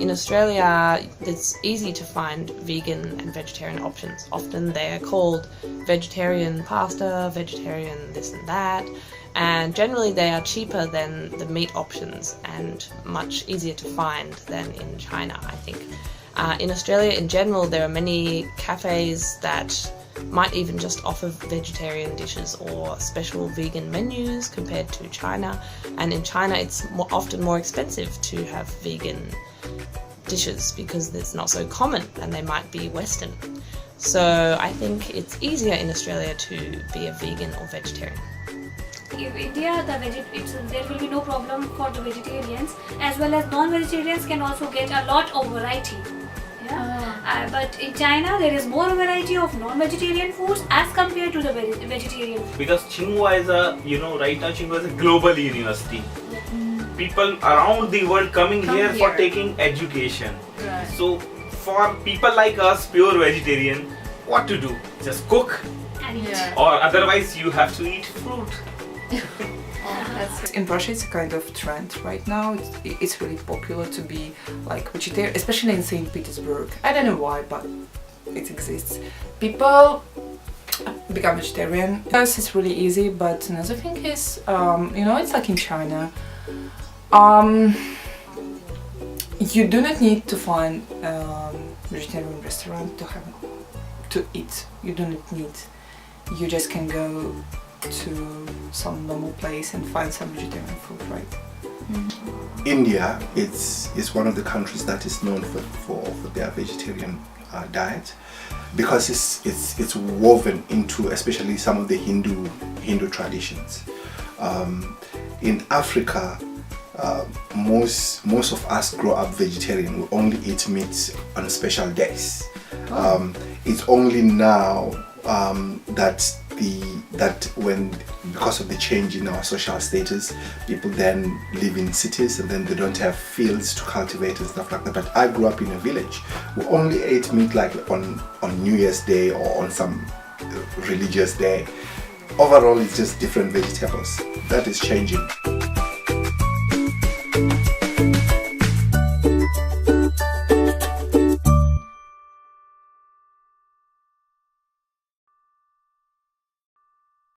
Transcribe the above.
in Australia, it's easy to find vegan and vegetarian options. Often they're called vegetarian pasta, vegetarian this and that, and generally they are cheaper than the meat options and much easier to find than in China, I think. In Australia in general, there are many cafes that might even just offer vegetarian dishes or special vegan menus compared to China, and in China it's often more expensive to have vegan dishes because it's not so common and they might be Western. So I think it's easier in Australia to be a vegan or vegetarian. In India, there will be no problem for the vegetarians, as well as non-vegetarians can also get a lot of variety. But in China, there is more variety of non-vegetarian foods as compared to the vegetarian food. Because Tsinghua is right now Tsinghua is a global university. People around the world coming here for taking education. Right. So for people like us, pure vegetarian, what to do? Just cook, And eat. Yeah. or otherwise you have to eat fruit. That's In Russia, it's a kind of trend right now. It's really popular to be like vegetarian, especially in St. Petersburg. I don't know why, but it exists. People become vegetarian. Yes, it's really easy, but another thing is, it's like in China. You do not need to find vegetarian restaurant to eat. You do not need. You just can go to some normal place and find some vegetarian food, right? India is one of the countries that is known for their vegetarian diet, because it's woven into especially some of the Hindu traditions. In Africa, most of us grow up vegetarian. We only eat meat on special days. It's only now that when, because of the change in our social status, people then live in cities and then they don't have fields to cultivate and stuff like that. But I grew up in a village. We only ate meat like on New Year's Day or on some religious day. Overall, it's just different vegetables. That is changing.